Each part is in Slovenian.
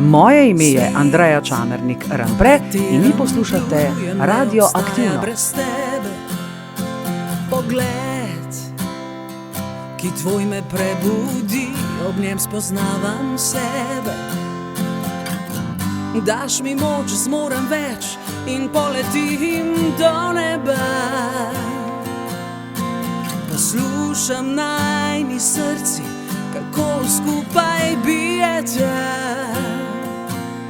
Moje ime je Andreja Čamernik Rampre in vi poslušate Radio Aktivno. Pogled, ki tvoj me prebudi, ob njem spoznavam sebe. Daš mi moč, zmorem več in poletim do neba. Poslušam najni srci, kako skupaj bijete.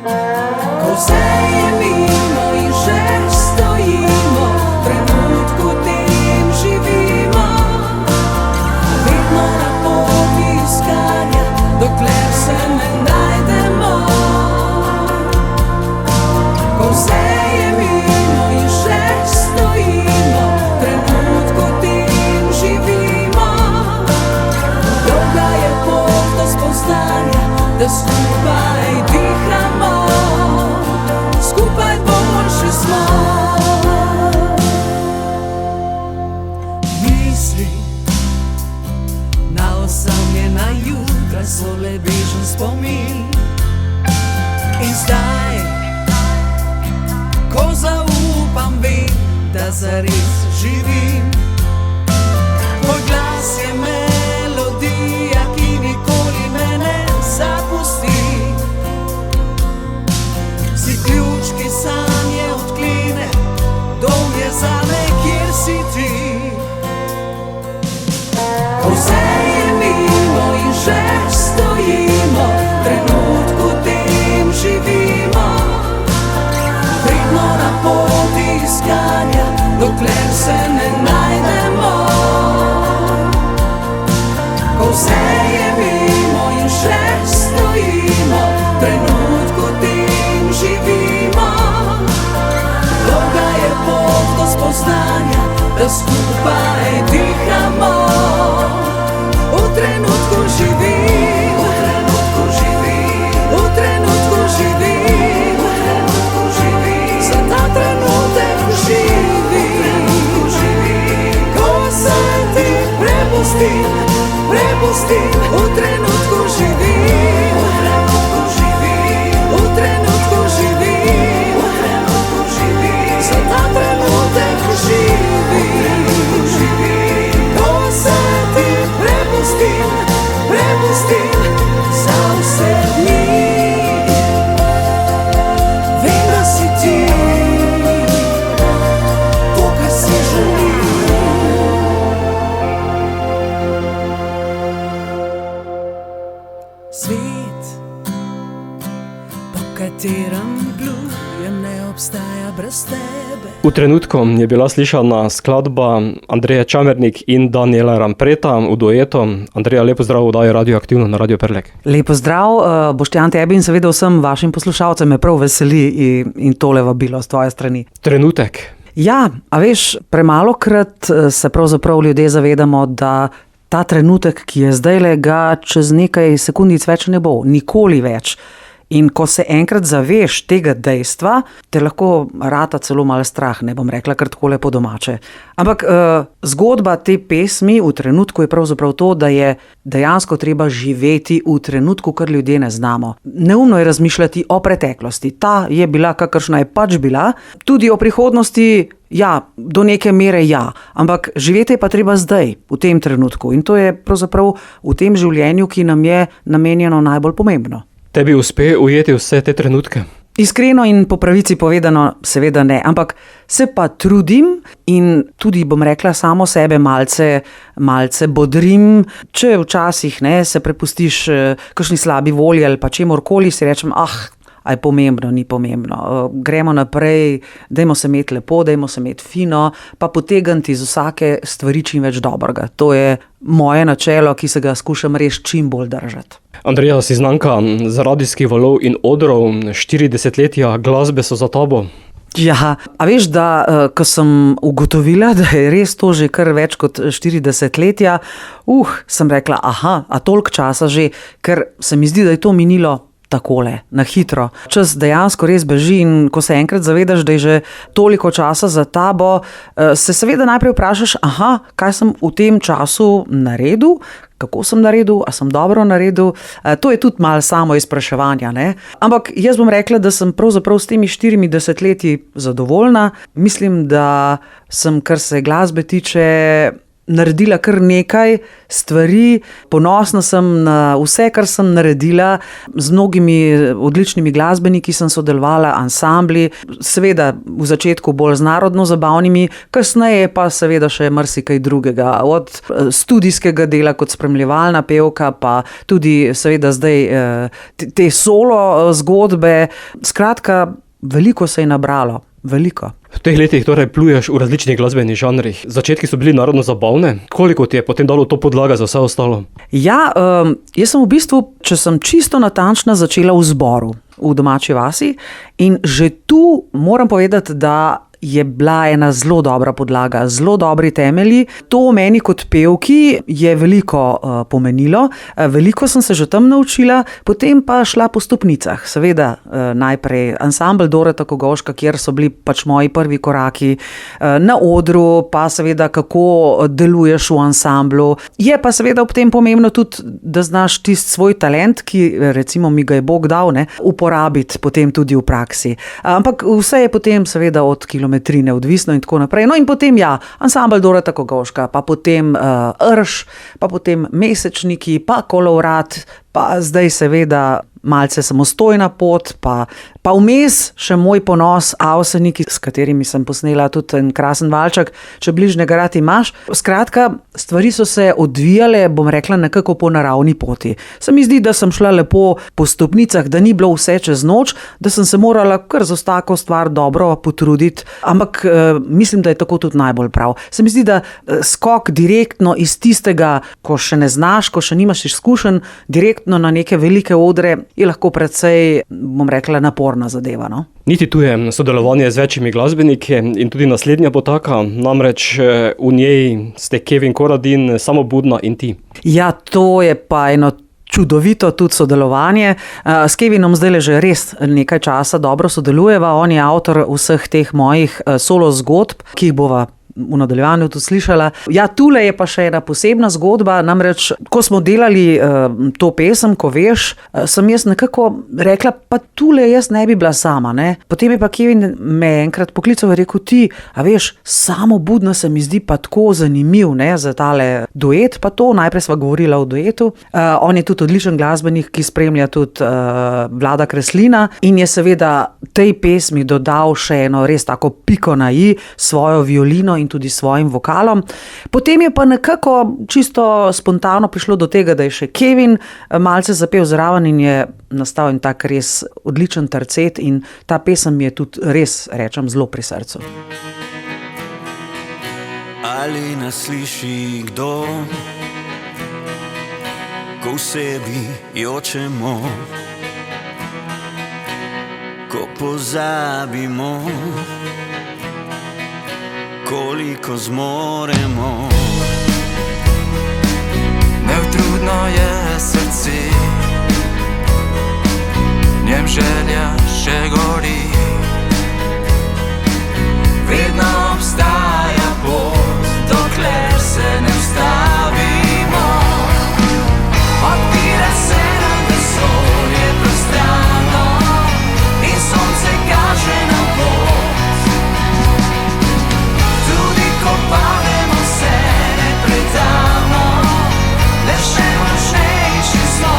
Ko vse je mimo in že stojimo, trenutku tem živimo. Vedno na poti iskanja, dokler se ne najdemo. Ko vse je mimo in že stojimo, trenutku tem živimo. Dolga je pot do spoznanja, da skupaj dihamo, skupaj boljši smo. Misli na osamljena jutra so le bežen spomin. In zdaj, ko zaupam, vem, da zares živim. Tvoj glas je melodija, ki nikoli me ne zapusti. Si ključ, ki sanje odklene, dom je zame, kjer si ti. Ko vse je mimo in že stojimo, trenutku tem živimo. Vedno na poti iskanja, dokler se ne najdemo. Ko vse je mimo in že stojimo, trenutku tem živimo. Dolga je pot do spoznanja, da skupaj dihamo. V trenutku živim, v trenutku živim, v trenutku živim, v trenutku živim. Za ta trenutek živim, ko se ti prepustim, prepustim. V trenutku živim, v trenutku živim, v trenutku živim, v trenutku živim. Za ta trenutek živim, ko se ti prepustim, prepustim. Za vse dni vem, da si ti to, kar si želim. Svet, po katerem plujem, ne obstaja brez tebe. V trenutku je bila slišana skladba Andreja Čamernik in Daniela Rampreta v duetu. Andreja, lepo zdrav v oddaji Radio Aktivno na Radio Prlek. Lepo zdrav, Boštjan, tebi in seveda vsem vašim poslušalcem me prav veseli in tole vabilo z tvoje strani. Trenutek. Ja, a veš, premalokrat se pravzaprav ljudje zavedamo, da ta trenutek, ki je zdajle, ga čez nekaj sekundic več ne bo, nikoli več. In ko se enkrat zaveš tega dejstva, te lahko rata celo malo strah, ne bom rekla kar takole po domače. Ampak zgodba te pesmi v trenutku je pravzaprav to, da je dejansko treba živeti v trenutku, kar ljudje ne znamo. Neumno je razmišljati o preteklosti. Ta je bila, kakršna je pač bila. Tudi o prihodnosti, ja, do neke mere ja. Ampak živeti je pa treba zdaj, v tem trenutku. In to je pravzaprav v tem življenju, ki nam je namenjeno najbolj pomembno. Tebi uspe ujeti vse te trenutke? Iskreno in po pravici povedano, seveda ne, ampak se pa trudim in tudi, bom rekla, samo sebe malce bodrim. Če včasih se prepustiš kakšni slabi volji ali pa čemorkoli, si rečem, a je pomembno, ni pomembno. Gremo naprej, dajmo se imeti lepo, dajmo se imeti fino, pa potegniti iz vsake stvari čim več dobrega. To je moje načelo, ki se ga skušam res čim bolj držati. Andreja, si znanka z radijskih valov in odrov, 4 desetletja glasbe so za tabo. Ja, a veš, da ko sem ugotovila, da je res to že kar več kot 4 desetletja, sem rekla, a toliko časa že, ker se mi zdi, da je to minilo takole, na hitro. Čas dejansko res beži in ko se enkrat zavedaš, da je že toliko časa za tabo, se seveda najprej vprašaš, kaj sem v tem času naredil, kako sem naredil, a sem dobro naredil. To je tudi malo samo izpraševanja, ne? Ampak jaz bom rekla, da sem pravzaprav s temi 40 leti zadovoljna. Mislim, da sem, kar se glasbe tiče, naredila kar nekaj stvari, ponosna sem na vse, kar sem naredila, z mnogimi odličnimi glasbeniki sem sodelovala, ansambli, seveda v začetku bolj z narodno zabavnimi, kasneje pa seveda še marsikaj drugega, od studijskega dela kot spremljevalna pevka, pa tudi seveda zdaj te solo zgodbe. Skratka, veliko se je nabralo, veliko. V teh letih torej pluješ v različnih glasbenih žanrih. Začetki so bili narodno zabavne. Koliko ti je potem dalo to podlaga za vse ostalo? Ja, jaz sem v bistvu, če sem čisto natančna, začela v zboru v domači vasi in že tu moram povedati, da je bila ena zelo dobra podlaga, zelo dobri temelji. To meni kot pevki je veliko pomenilo, veliko sem se že tam naučila, potem pa šla po stopnicah. Seveda najprej ansambel Doreta Kogovška, kjer so bili pač moji prvi koraki na odru, pa seveda kako deluješ v ansamblu. Je pa seveda ob tem pomembno tudi, da znaš tisti svoj talent, ki recimo mi ga je Bog dal, ne, uporabiti potem tudi v praksi. Ampak vse je potem seveda od kilometrine odvisno in tako naprej. No in potem ansambel Doreta Kogovška, pa potem Rš, pa potem Mesečniki, pa Kolovrat, pa zdaj seveda malce samostojna pot, pa vmes še moj ponos Avseniki, s katerimi sem posnela tudi en krasen valček, Če bližnjega rad imaš. Skratka, stvari so se odvijale, bom rekla, nekako po naravni poti. Se mi zdi, da sem šla lepo po stopnicah, da ni bilo vse čez noč, da sem se morala kar za tako stvar dobro potruditi, ampak mislim, da je tako tudi najbolj prav. Se mi zdi, da skok direktno iz tistega, ko še ne znaš, ko še nimaš izkušenj, direktno na neke velike odre, je lahko precej, bom rekla, naporna zadeva, no? Niti tu je sodelovanje z večjimi glasbeniki in tudi naslednja bo taka, namreč v njej ste Kevin Koradin, Samo Budna in ti. Ja, to je pa eno čudovito tudi sodelovanje. S Kevinom zdaj že res nekaj časa dobro sodelujeva, on je avtor vseh teh mojih solo zgodb, ki jih bova v nadaljevanju tudi slišala. Ja, tule je pa še ena posebna zgodba, namreč, ko smo delali to pesem, Ko veš, sem jaz nekako rekla, pa tule jaz ne bi bila sama, ne. Potem je pa Kevin me enkrat poklical in rekel, ti, a veš, Samo Budna se mi zdi pa tako zanimiv, ne, za tale duet, pa to, najprej sva govorila o duetu. On je tudi odličen glasbenik, ki spremlja tudi Vlada Kreslina in je seveda tej pesmi dodal še eno res tako piko na i, svojo violino in tudi svojim vokalom. Potem je pa nekako čisto spontano prišlo do tega, da je še Kevin malce zapel zraven in je nastal en tak res odličen tercet in ta pesem mi je tudi res, rečem, zelo pri srcu. Ali nas sliši kdo, ko v sebi jočemo, ko pozabimo, koliko zmoremo. Neutrudno je srce, njem želja še gori. Vedno obstaja pot, dokler se ne ustavimo. Odpira se nam vesolje prostrano in sonce kaže na pot. Ko pademo, se ne predamo, le še močnejši smo.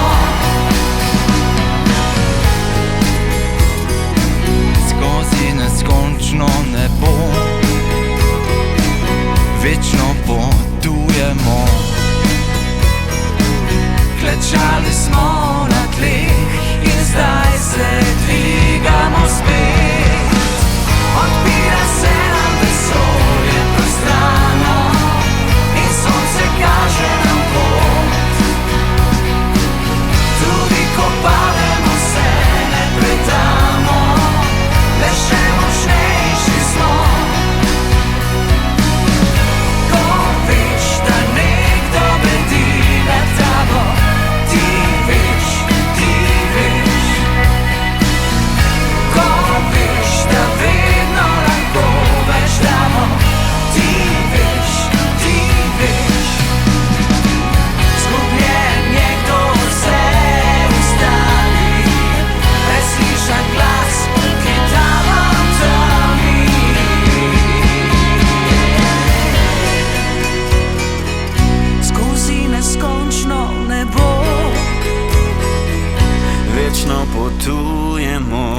potujemo.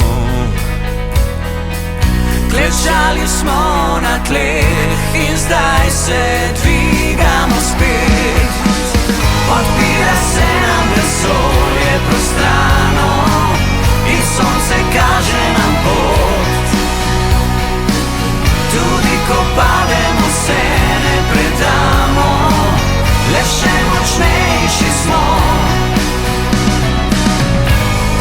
Klečali smo na tleh in zdaj se dvigamo spet. Odpira se nam vesolje prostrano in sonce kaže nam pot. Tudi ko pademo, se ne predamo, le še močnejši smo.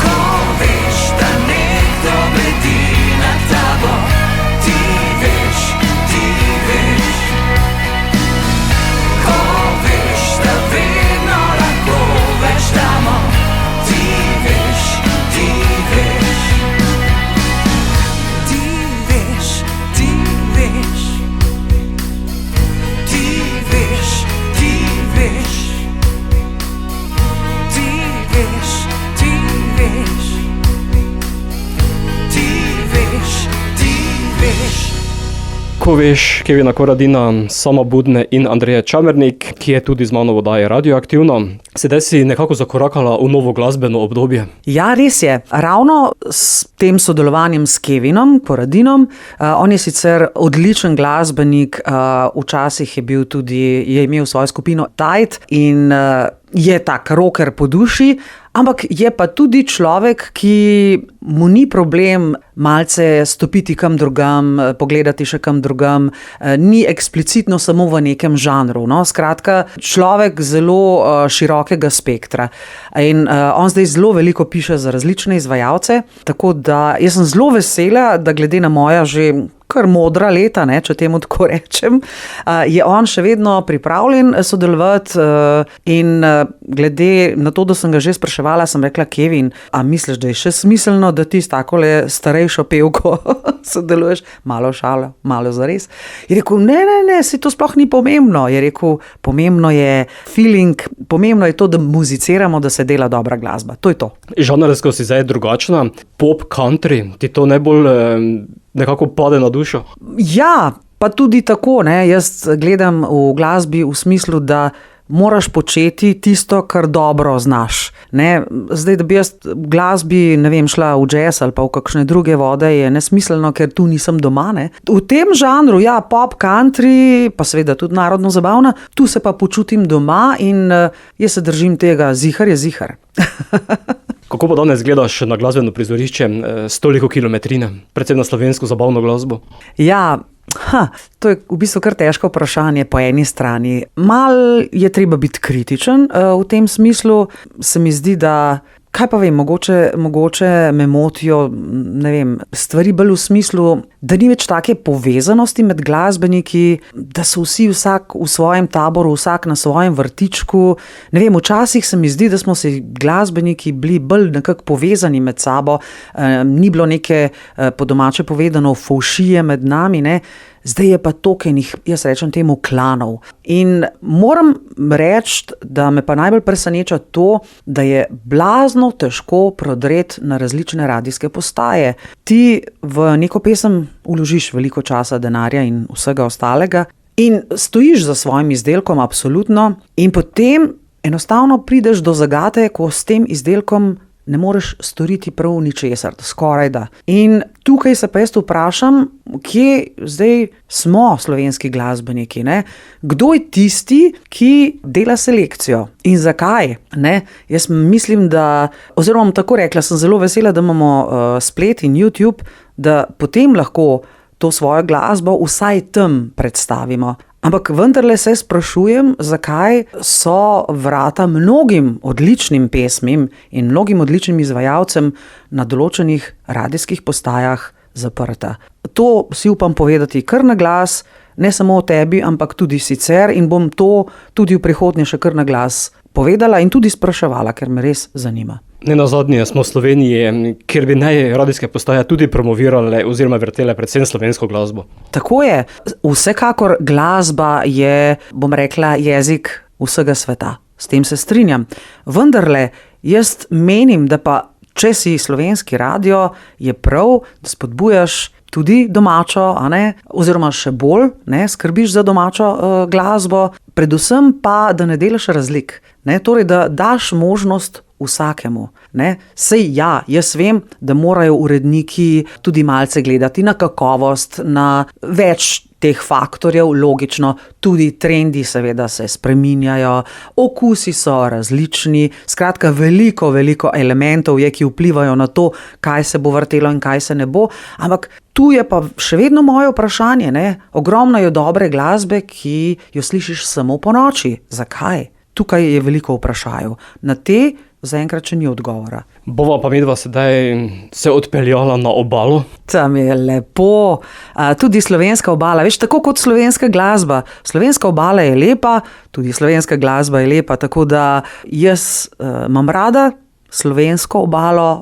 Ko veš, da nekdo leti nad tabo, ti veš, ti veš. Ko veš, da vedno lahko več damo, ti veš, ti veš. Ti veš, ti veš. Ti veš, ti veš. Ti veš, ti veš. Ti veš, ti veš. Ko veš, Kevina Koradina, Sama Budne in Andreja Čamernik, ki je tudi z mano v oddaji Radioaktivno. Sedaj si nekako zakorakala v novo glasbeno obdobje. Ja, res je. Ravno s tem sodelovanjem s Kevinom Koradinom, on je sicer odličen glasbenik, včasih je imel svojo skupino Tide in je tak rocker po duši, ampak je pa tudi človek, ki mu ni problem malce stopiti kam drugam, pogledati še kam drugam, ni eksplicitno samo v nekem žanru. No? Skratka, človek zelo širokega spektra. In on zdaj zelo veliko piše za različne izvajalce, tako da jaz sem zelo vesela, da glede na moja že kar modra leta, ne, če temu tako rečem, je on še vedno pripravljen sodelovati in glede na to, da sem ga že spraševala, sem rekla: Kevin, a misliš, da je še smiselno, da ti s takole starejšo pevko sodeluješ? Malo šalo, malo zares. Je rekel: ne, si to sploh ni pomembno. Je rekel: pomembno je feeling, pomembno je to, da muziciramo, da se dela dobra glasba. To je to. Žanrsko si zdaj drugačna, pop, country, ti to najbolj nekako pade na dušo? Ja, pa tudi tako, ne. Jaz gledam v glasbi v smislu, da moraš početi tisto, kar dobro znaš. Ne. Zdaj, da bi jaz v glasbi, ne vem, šla v jazz ali pa v kakšne druge vode, je nesmiselno, ker tu nisem doma. Ne. V tem žanru, ja, pop, country, pa seveda tudi narodno zabavna, tu se pa počutim doma in jaz se držim tega, zihar je zihar. Kako pa danes gledaš na glasbeno prizorišče s toliko kilometrine, predvsem na slovensko zabavno glasbo? Ja, to je v bistvu kar težko vprašanje po eni strani. Mal je treba biti kritičen v tem smislu. Se mi zdi, da kaj pa vem, mogoče me motijo, ne vem, stvari bolj v smislu, da ni več take povezanosti med glasbeniki, da so vsi vsak v svojem taboru, vsak na svojem vrtičku. Ne vem, včasih se mi zdi, da smo se glasbeniki bili bolj nekako povezani med sabo, ni bilo neke, po domače povedano, fovšije med nami, ne. Zdaj je pa toliko enih, jaz rečem temu, klanov. In moram reči, da me pa najbolj preseneča to, da je blazno težko prodreti na različne radijske postaje. Ti v neko pesem vložiš veliko časa, denarja in vsega ostalega in stojiš za svojim izdelkom, absolutno, in potem enostavno prideš do zagate, ko s tem izdelkom ne moreš storiti prav ničesar, skoraj da. In tukaj se pa jaz vprašam, kje zdaj smo slovenski glasbeniki, ne? Kdo je tisti, ki dela selekcijo in zakaj? Ne? Jaz mislim, da, oziroma bom tako rekla, sem zelo vesela, da imamo splet in YouTube, da potem lahko to svojo glasbo vsaj tam predstavimo. Ampak vendarle se sprašujem, zakaj so vrata mnogim odličnim pesmim in mnogim odličnim izvajalcem na določenih radijskih postajah zaprta. To si upam povedati kar na glas, ne samo o tebi, ampak tudi sicer, in bom to tudi v prihodnje še kar na glas povedala in tudi spraševala, ker me res zanima. Nenazadnje smo v Sloveniji, kjer bi naj radijske postaje tudi promovirale oziroma vrtele predvsem slovensko glasbo. Tako je. Vsekakor glasba je, bom rekla, jezik vsega sveta. S tem se strinjam. Vendarle, jaz menim, da pa, če si slovenski radio, je prav, da spodbujaš tudi domačo, a ne, oziroma še bolj, ne, skrbiš za domačo glasbo, predvsem pa, da ne delaš razlik. Ne, torej, da daš možnost vsakemu. Ne? Sej ja, jaz vem, da morajo uredniki tudi malce gledati na kakovost, na več teh faktorjev, logično, tudi trendi seveda se spreminjajo, okusi so različni, skratka veliko elementov je, ki vplivajo na to, kaj se bo vrtelo in kaj se ne bo, ampak tu je pa še vedno moje vprašanje, ne? Ogromno je dobre glasbe, ki jo slišiš samo ponoči. Zakaj? Tukaj je veliko vprašajev. Na te zaenkrat še ni odgovora. Bova pa midva sedaj se odpeljala na obalo. Tam je lepo. Tudi slovenska obala, veš, tako kot slovenska glasba. Slovenska obala je lepa, tudi slovenska glasba je lepa, tako da jaz imam rada slovensko obalo,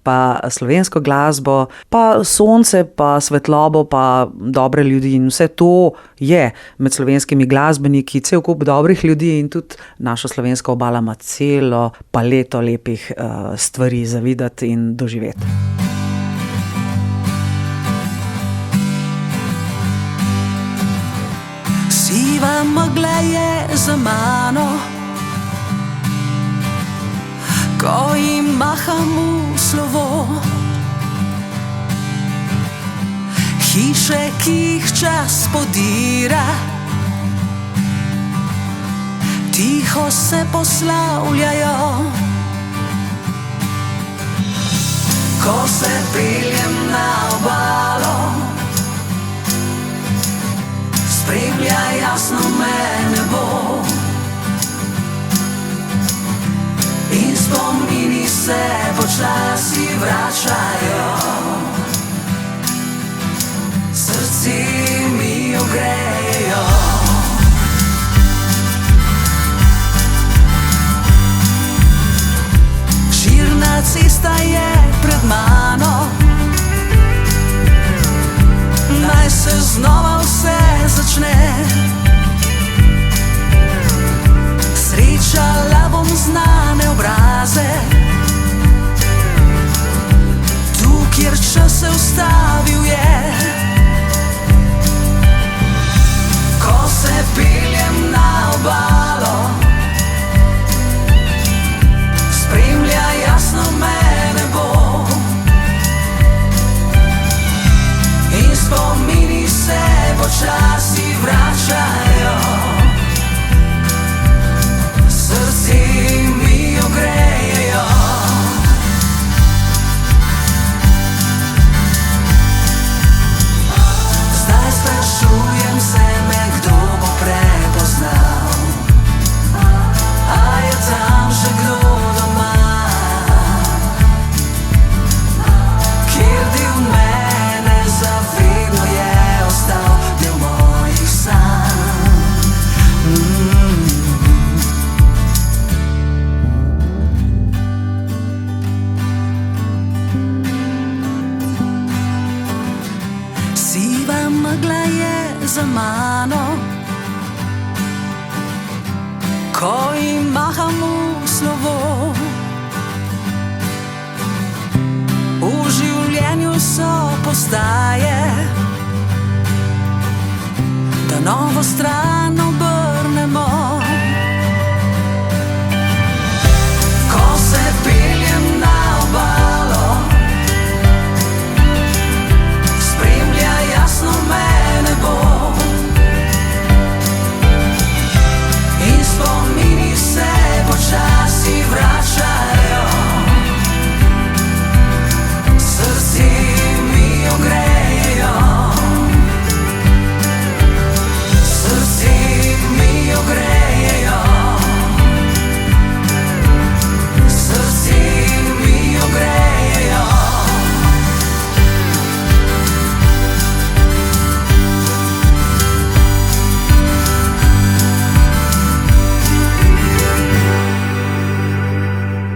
pa slovensko glasbo, pa sonce, pa svetlobo, pa dobre ljudi in vse to je med slovenskimi glasbeniki, cel kup dobrih ljudi in tudi naša slovenska obala ima celo paleto lepih stvari za videti in doživeti. Siva megla je za mano, ko jim maham v slovo. Hiše, ki jih čas podira, tiho se poslavljajo. Ko se peljem na obalo, spremlja jasno me nebo. In spomini se počasi vračajo, srce mi ogrejejo. Širna cesta je pred mano, naj se znova vse začne. Srečala bom znane obraze, tu, kjer čas se ustavil je. Ko se peljem na obalo, spremlja jasno me nebo. In spomini se počasi vračajo, srce mi ogrejejo. Zdaj sprašujem se me, kdo bo prepoznal, a je tam še kdo doma, kjer del mene zavedno je ostal, del mojih sanj. Siva megla je za mano, ko jim maham v slovo. V življenju so postaje, da novo stran obrnemo. Ko se peljem na obalo, spremlja jasno me nebo. In spomini se počasi vračajo, srce mi ogrejejo. Srce mi ogrejejo. Srce mi ogrejejo.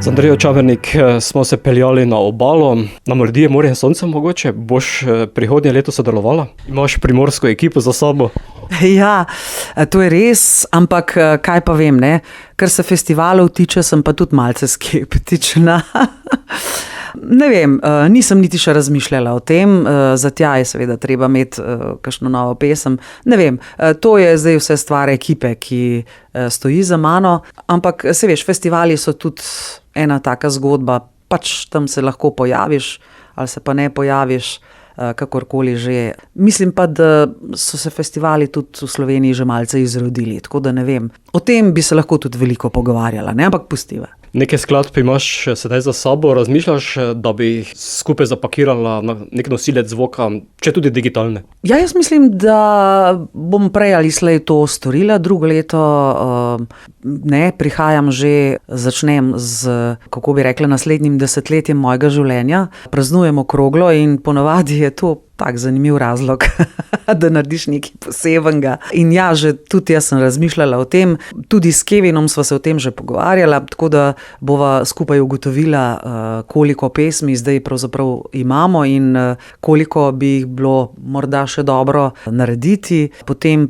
Z Andrejo Čavernik smo se peljali na obalo, na Melodije Morja in sonca mogoče. Boš prihodnje leto sodelovala? Imaš primorsko ekipo za sabo? Ja, to je res, ampak kaj pa vem, ne? Kar se festivalov tiče, sem pa tudi malce skeptična. Ne vem, nisem niti še razmišljala o tem, za tja je seveda treba imeti kakšno novo pesem. Ne vem, to je zdaj vse stvar ekipe, ki stoji za mano, ampak se veš, festivali so tudi ena taka zgodba, pač tam se lahko pojaviš ali se pa ne pojaviš, kakorkoli že. Mislim pa, da so se festivali tudi v Sloveniji že malce izrodili, tako da ne vem. O tem bi se lahko tudi veliko pogovarjala, ne, ampak pustiva. Nekaj skladb imaš sedaj za sabo, razmišljaš, da bi jih skupaj zapakirala na nek nosilec zvoka, če tudi digitalne? Ja, jaz mislim, da bom prej ali slej to storila, drugo leto prihajam že, začnem z, kako bi rekla, naslednjim desetletjem mojega življenja. Praznujemo okroglo in ponavadi je to tak zanimiv razlog, da narediš nekaj posebenega. In ja, že tudi jaz sem razmišljala o tem, tudi s Kevinom sva se o tem že pogovarjala, tako da bova skupaj ugotovila, koliko pesmi zdaj pravzaprav imamo in koliko bi jih bilo morda še dobro narediti. Potem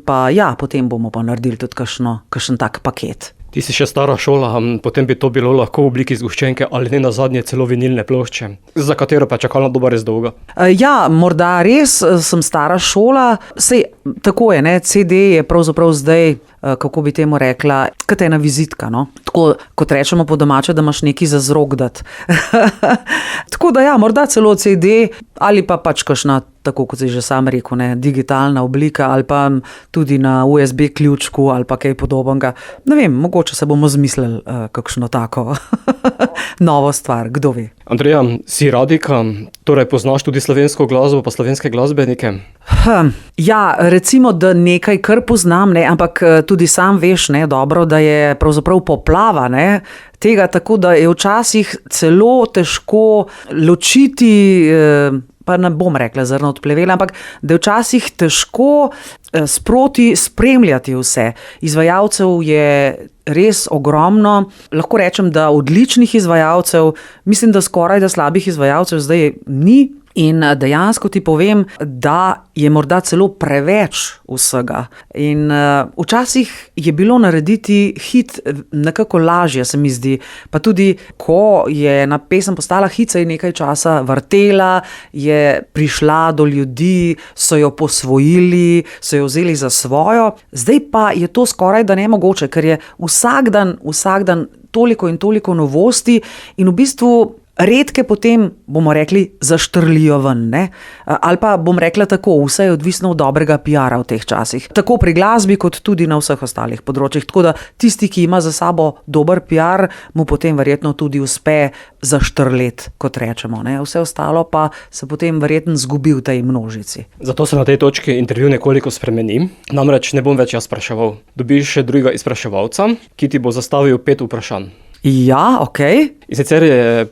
bomo pa naredili tudi kakšen tak paket. Ti si še stara šola, potem bi to bilo lahko v obliki zgoščenke ali ne nazadnje celo vinilne plošče, za katero pa je čakalna doba res dolga. Ja, morda res sem stara šola, sej tako je, ne, CD je pravzaprav zdaj, kako bi temu rekla, kot ena vizitka, no. Tako, kot rečemo po domače, da imaš nekaj za zrogdati. Tako da ja, morda celo CD ali pa pač kakšna, tako kot si že sam rekel, ne, digitalna oblika ali pa tudi na USB ključku ali pa kaj podobnega. Ne vem, mogoče se bomo zmislili kakšno tako novo stvar, kdo ve. Andreja, si radika, torej poznaš tudi slovensko glasbo pa slovenske glasbenike? Ja, recimo, da nekaj kar poznam, ne, ampak tudi sam veš, ne, dobro, da je pravzaprav poplava, ne, tega tako, da je včasih celo težko ločiti, pa ne bom rekla zrno od plevela, ampak da je včasih težko sproti spremljati vse. Izvajalcev je res ogromno, lahko rečem, da odličnih izvajalcev, mislim, da skoraj da slabih izvajalcev zdaj ni. In dejansko ti povem, da je morda celo preveč vsega. In včasih je bilo narediti hit nekako lažje, se mi zdi. Pa tudi, ko je ena pesem postala hit, se je nekaj časa vrtela, je prišla do ljudi, so jo posvojili, so jo vzeli za svojo. Zdaj pa je to skoraj da nemogoče, ker je vsak dan toliko in toliko novosti in v bistvu redke potem, bomo rekli, zaštrlijo ven, ne? Ali pa bom rekla tako, vse je odvisno od dobrega PR-a v teh časih. Tako pri glasbi, kot tudi na vseh ostalih področjih. Tako da tisti, ki ima za sabo dober PR, mu potem verjetno tudi uspe zaštrleti, kot rečemo, ne? Vse ostalo pa se potem verjetno zgubi v tej množici. Zato se na tej točki intervju nekoliko spremeni. Namreč ne bom več jaz spraševal. Dobiš še drugega izpraševalca, ki ti bo zastavil 5 vprašanj. Ja, okej. In sicer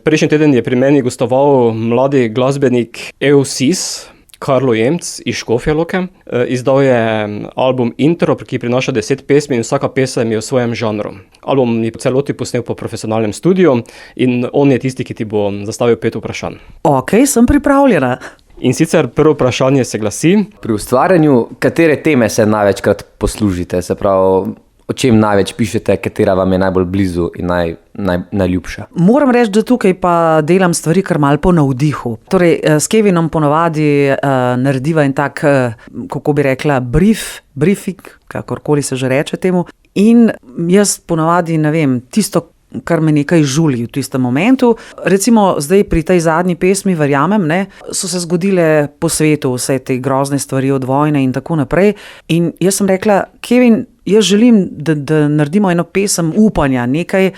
prejšnji teden je pri meni gostoval mladi glasbenik EOSIS, Karlo Jemc iz Škofje Loke. Izdal je album Intro, ki prinaša 10 pesmi in vsaka pesem je v svojem žanru. Album je celoti posnel po profesionalnem studiu in on je tisti, ki ti bo zastavil 5 vprašanj. Okej, sem pripravljena. In sicer prvo vprašanje se glasi: Pri ustvarjanju, katere teme se največkrat poslužite? Se pravi, o čem največ pišete, katera vam je najbolj blizu in najljubša? Moram reči, da tukaj pa delam stvari kar malo po navdihu. Torej, s Kevinom ponavadi narediva en tak, kako bi rekla, briefing, kakorkoli se že reče temu. In jaz ponavadi, ne vem, tisto, kar me nekaj žuli v tistem momentu. Recimo zdaj pri tej zadnji pesmi, verjamem, ne, so se zgodile po svetu vse te grozne stvari od vojne in tako naprej. In jaz sem rekla, Kevin, jaz želim, da naredimo eno pesem upanja, nekaj,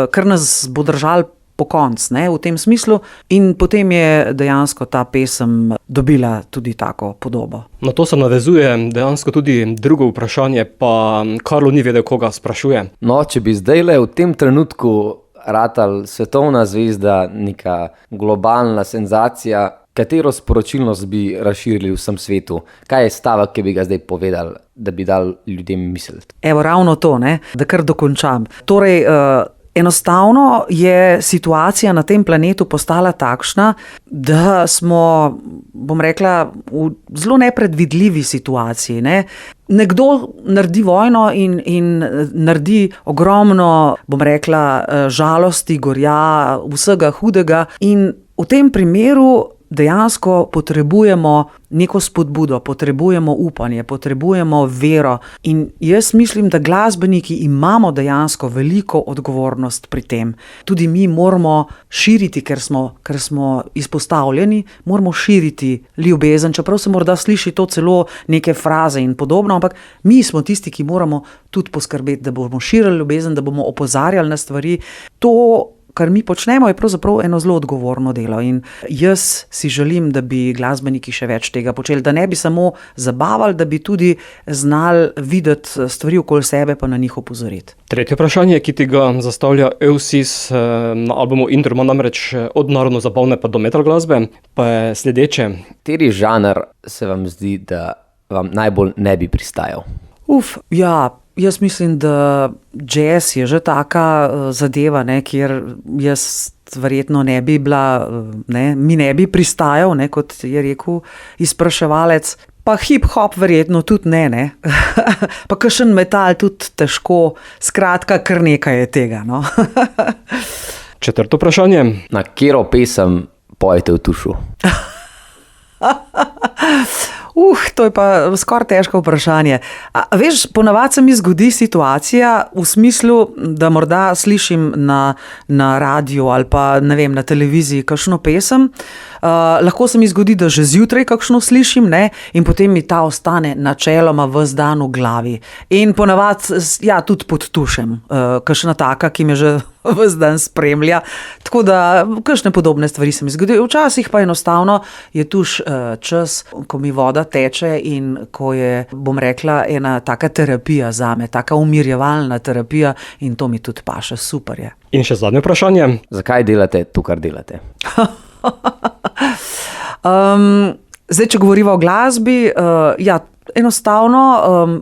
kar nas bo držalo po konc, ne, v tem smislu. In potem je dejansko ta pesem dobila tudi tako podobo. Na to se navezuje dejansko tudi drugo vprašanje, pa Karlo ni vedel, koga sprašuje. No, če bi zdajle v tem trenutku ratal svetovna zvezda, neka globalna senzacija, katero sporočilnost bi razširili v vsem svetu? Kaj je stavek, ki bi ga zdaj povedal, da bi dal ljudem misliti? Evo, ravno to, ne, da kar dokončam. Torej, enostavno je situacija na tem planetu postala takšna, da smo, bom rekla, v zelo nepredvidljivi situaciji, ne. nekdo naredi vojno in naredi ogromno, bom rekla, žalosti, gorja, vsega hudega in v tem primeru dejansko potrebujemo neko spodbudo, potrebujemo upanje, potrebujemo vero in jaz mislim, da glasbeniki imamo dejansko veliko odgovornost pri tem. Tudi mi moramo širiti, ker smo izpostavljeni, moramo širiti ljubezen, čeprav se morda sliši to celo neke fraze in podobno, ampak mi smo tisti, ki moramo tudi poskrbeti, da bomo širili ljubezen, da bomo opozarjali na stvari. To, kar mi počnemo, je pravzaprav eno zelo odgovorno delo in jaz si želim, da bi glasbeniki še več tega počeli, da ne bi samo zabavali, da bi tudi znali videti stvari okoli sebe pa na njih opozoriti. Tretje vprašanje, ki ti ga zastavlja Eusis na albumu Intro, ima namreč od narodno-zabavne pa do metal glasbe, pa je sledeče. Kateri žanr se vam zdi, da vam najbolj ne bi pristajal? Ja, jaz mislim, da jazz je že taka zadeva, kjer jaz verjetno ne bi bila, mi ne bi pristajal, kot je rekel izpraševalec. Pa hip-hop verjetno tudi ne. Pa kakšen metal tudi težko, skratka, kar nekaj je tega, no. Četrto vprašanje. Na katero pesem pojete v tušu? To je pa skoraj težko vprašanje. Veš, ponavadi se mi zgodi situacija v smislu, da morda slišim na radiju ali pa, ne vem, na televiziji kakšno pesem. Lahko se mi zgodi, da že zjutraj kakšno slišim, in potem mi ta ostane načeloma ves dan v glavi. In ponavadi, tudi pod tušem. Kakšna taka, ki me že ves dan spremlja. Tako da, kakšne podobne stvari se mi zgodijo. Včasih pa enostavno je tuš čas, ko mi voda teče in ko je, bom rekla, ena taka terapija zame, taka umirjevalna terapija in to mi tudi paše, super je. In še zadnje vprašanje. Zakaj delate to, kar delate? Zdaj, če govoriva o glasbi, enostavno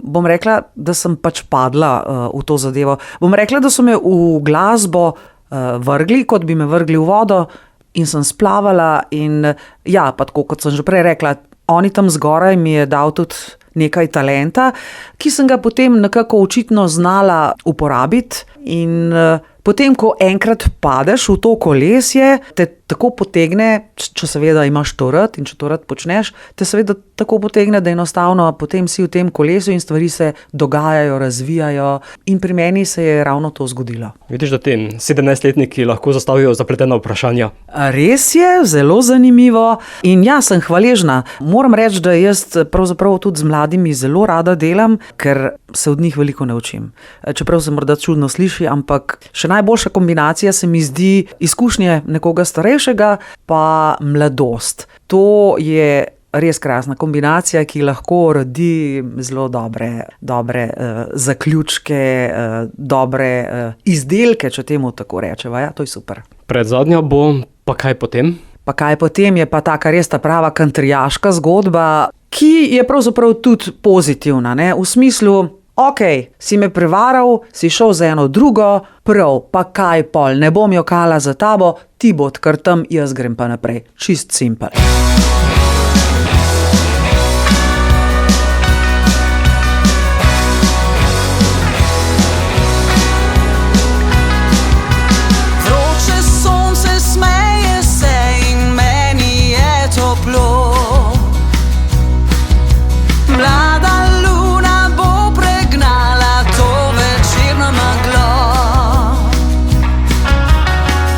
bom rekla, da sem pač padla v to zadevo. Bom rekla, da so me v glasbo vrgli, kot bi me vrgli v vodo in sem splavala in pa tako, kot sem že prej rekla, oni tam zgoraj mi je dal tudi nekaj talenta, ki sem ga potem nekako očitno znala uporabiti in potem, ko enkrat padeš v to kolesje, te tako potegne, če seveda imaš to rad in če to rad počneš, te seveda tako potegne, da enostavno potem si v tem kolesu in stvari se dogajajo, razvijajo in pri meni se je ravno to zgodilo. Vidiš, da ti 17-letniki lahko zastavijo zapletena vprašanja. Res je, zelo zanimivo in sem hvaležna. Moram reči, da jaz pravzaprav tudi z mladimi zelo rada delam, ker se od njih veliko naučim. Čeprav se morda čudno sliši, ampak še najboljša kombinacija se mi zdi izkušnje nekoga starejšega pa mladost. To je res krasna kombinacija, ki lahko rodi zelo dobre zaključke, dobre izdelke, če temu tako rečeva. To je super. Predzadnja bo, pa kaj potem? Pa kaj potem je pa taka res ta prava kantrijaška zgodba, ki je pravzaprav tudi pozitivna, v smislu, si me prevaral, si šel za eno drugo, prav, pa kaj pol, ne bom jokala za tabo, ti bo kar tam, jaz grem pa naprej. Čist simpel.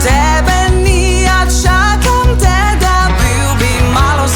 Tebe ni, a čakam te, da bil bi malo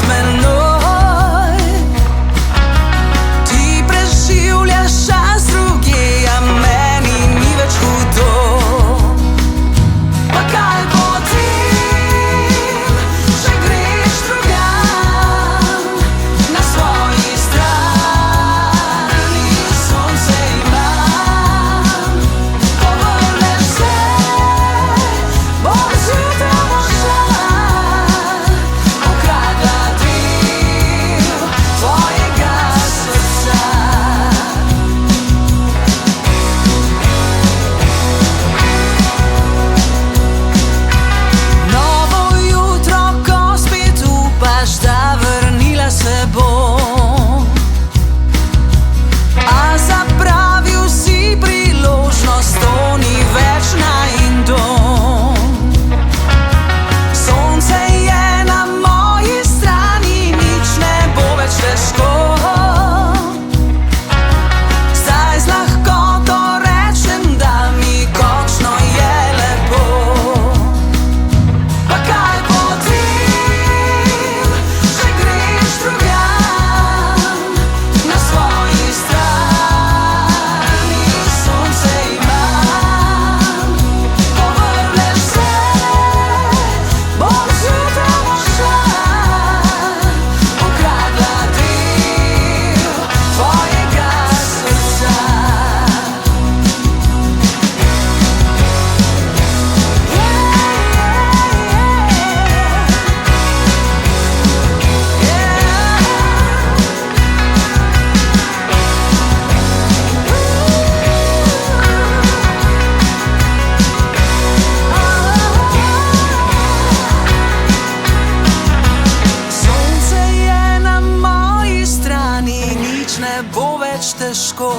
več težko.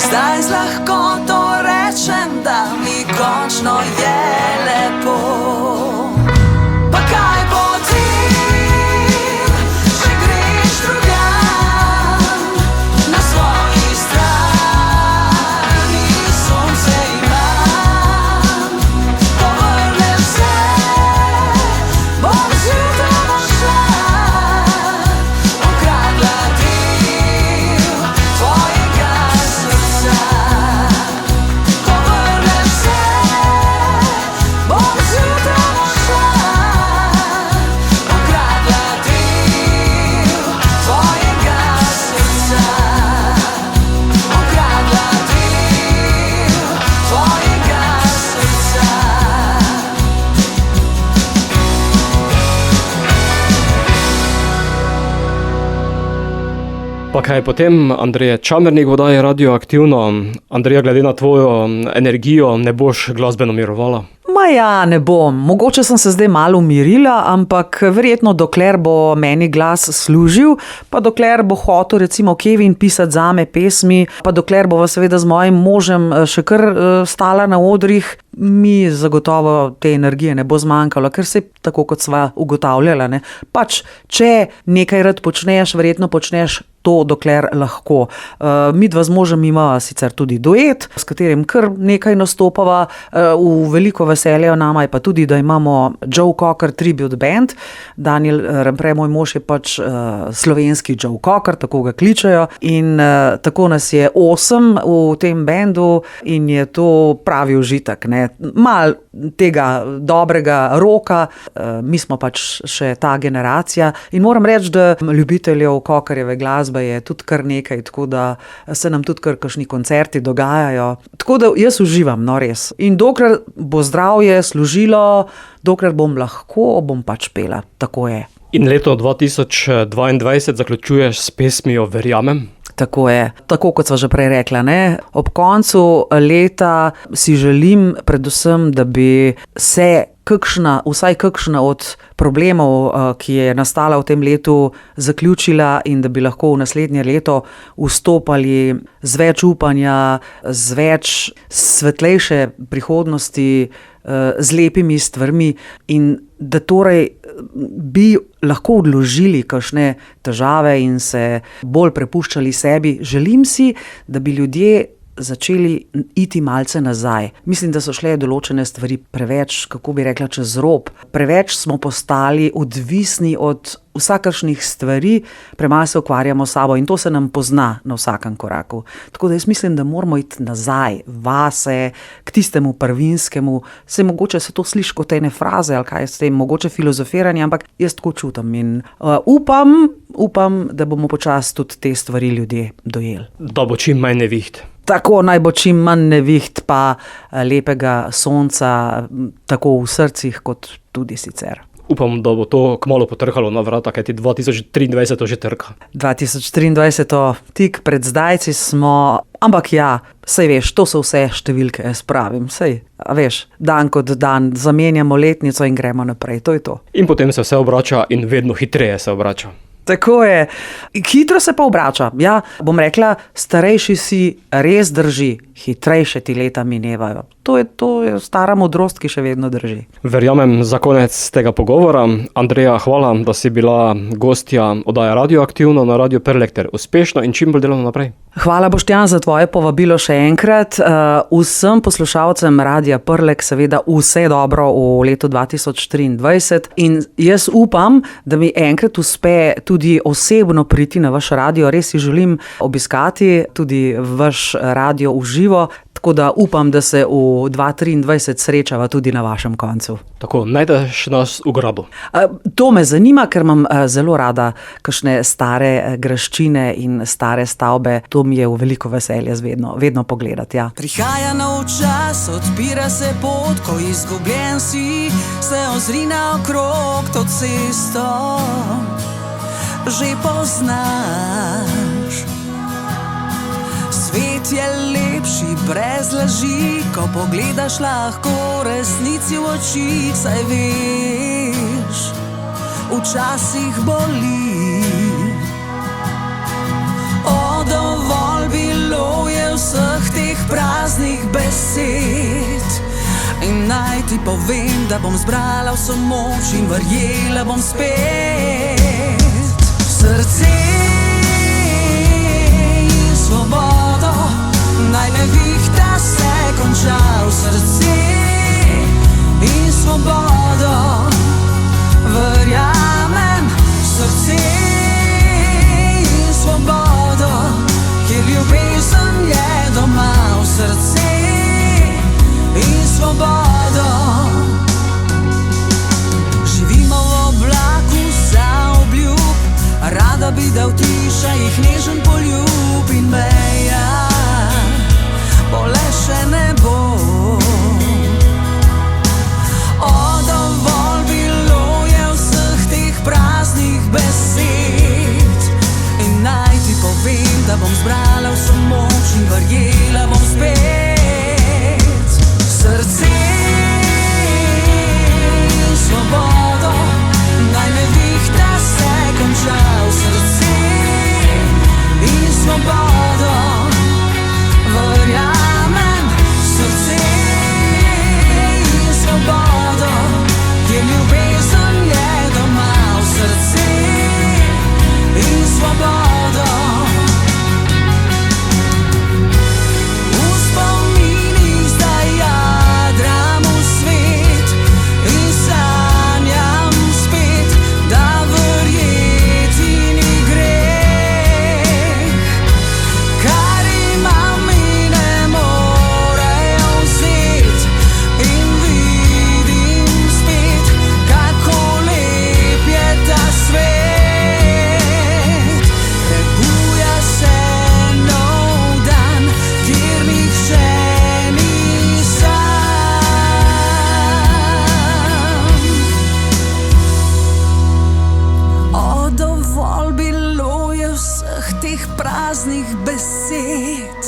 Zdaj z lahkoto rečem, da mi končno je lepo. Pa kaj potem, če greš drugam, na svoji strani sonce imam. Povrneš se, bom zjutraj odšla, ukradla del tvojega srca. Povrneš se, bom zjutraj odšla, ukradla del tvojega srca. Ukradla del tvojega srca. Pa kaj potem, Andreja Čamernik vodaje Radioaktivno. Andreja, glede na tvojo energijo, ne boš glasbeno mirovala? Ma ja, ne bom. Mogoče sem se zdaj malo umirila, ampak verjetno dokler bo meni glas služil, pa dokler bo hotel recimo Kevin pisati zame pesmi, pa dokler bova seveda z mojim možem še kar stala na odrih, mi zagotovo te energije ne bo zmanjkalo, ker se tako kot sva ugotavljala, ne. Pač, če nekaj rad počneš, verjetno počneš to, dokler lahko. Midva z možem imava sicer tudi duet, s katerim kar nekaj nastopava, v veliko veselje nama je pa tudi, da imamo Joe Cocker Tribute Band. Daniel Rempre, moj mož, je pač slovenski Joe Cocker, tako ga kličejo, in tako nas je 8 v tem bendu in je to pravi užitek, ne. Mal tega dobrega roka, mi smo pač še ta generacija in moram reči, da ljubiteljev Cockerjeve glasbe je tudi kar nekaj, tako da se nam tudi kar kakšni koncerti dogajajo. Tako da jaz uživam, no res. In dokler bo zdravje služilo, dokler bom lahko, bom pač pela. Tako je. In leto 2022 zaključuješ s pesmijo Verjamem. Tako je. Tako kot sva že prej rekla, ne. Ob koncu leta si želim predvsem, da bi se vsaj kakšna od problemov, ki je nastala v tem letu, zaključila in da bi lahko v naslednje leto vstopali z več upanja, z več svetlejše prihodnosti, z lepimi stvarmi in da torej bi lahko odložili kakšne težave in se bolj prepuščali sebi. Želim si, da bi ljudje začeli iti malce nazaj. Mislim, da so šle določene stvari preveč, kako bi rekla, čez rob. Preveč smo postali odvisni od vsakršnih stvari, premalo se ukvarjamo s sabo in to se nam pozna na vsakem koraku. Tako da jaz mislim, da moramo iti nazaj, vase, k tistemu prvinskemu. Saj mogoče se to sliši kot ene fraze ali kaj s tem, mogoče filozofiranje, ampak jaz tako čutim in upam, da bomo počasi tudi te stvari ljudje dojeli. Da bo čim manj neviht. Tako, naj bo čim manj neviht pa lepega sonca, tako v srcih kot tudi sicer. Upam, da bo to kmalu potrkalo na vrata, kajti 2023 to že trka. 2023 tik pred zdajci smo, ampak ja, saj veš, to so vse številke, jaz pravim, saj, veš, dan kot dan zamenjamo letnico in gremo naprej, to je to. In potem se vse obrača in vedno hitreje se obrača. Tako je. Hitro se pa obrača. Ja, bom rekla, starejši si, res drži, hitrejše ti leta minevajo. To je stara modrost, ki še vedno drži. Verjamem za konec tega pogovora. Andreja, hvala, da si bila gostja oddaje Radioaktivno na Radio Prlekter. Uspešno in čim bolj delovno naprej. Hvala, Boštjan, za tvoje povabilo še enkrat. Vsem poslušalcem Radia Prlek seveda vse dobro v letu 2023 in jaz upam, da mi enkrat uspe tudi osebno priti na vaš radio. Res si želim obiskati tudi vaš radio v živo, tako da upam, da se v 2023 srečava tudi na vašem koncu. Tako, najdeš nas v grabu. To me zanima, ker imam zelo rada kakšne stare graščine in stare stavbe. To mi je v veliko veselje vedno pogledati, ja. Prihaja nov čas, odpira se pot, ko izgubljen si, se ozri naokrog, to cesto že poznaš. Svet je lepši brez laži, ko pogledaš lahko resnici v oči, saj veš, včasih boli. praznih besed. In naj ti povem, da bom zbrala vso moč in verjela bom spet. Srce in svobodo, naj ne vihta se konča v srce in svobodo. Verjamem, srce in svobodo, kjer ljubezen je doma v srce in svobodo. Živimo v oblaku zaobljub, rada bi dal tiša jih nežen poljub in meja pole še ne bo. O, dovolj bilo je vseh teh praznih besed. In naj ti povem, da bom zbrala vso moč in verjela bom spet. Srce in svobodo, naj ne vihta se konča v srce in svobodo. Verjamem, srce in svobodo, kjer ljubezen je doma v srce in svobodo. V spominih zdaj jadram v svet in sanjam spet, da verjeti ni greh. Kar imam mi ne morejo vzet in vidim spet, kako lep je ta svet. Prebuja se nov dan, kjer nihče ni sam. O, dovolj bilo je vseh teh praznih besed.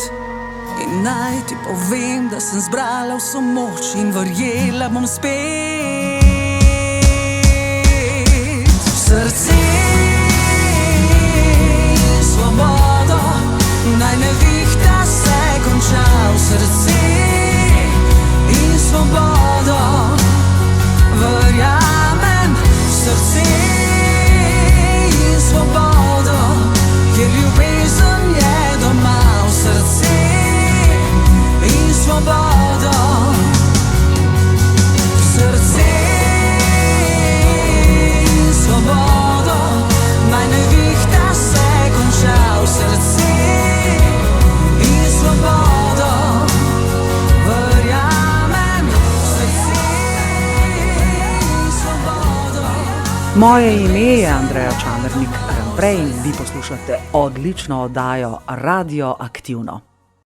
In naj ti povem, da sem zbrala vso moč in verjela bom spet. Srce in svobodo, naj ne vihta se konča v srce in svobodo. Verjamem, srce in svobodo, kjer ljubezen je doma v srce in svobodo. Srce in svobodo, naj ne vihta se konča v srce in svobodo. Verjamem, srce in svobodo. Moje ime je Andreja Čamernik Ramprej in vi poslušate odlično oddajo Radioaktivno.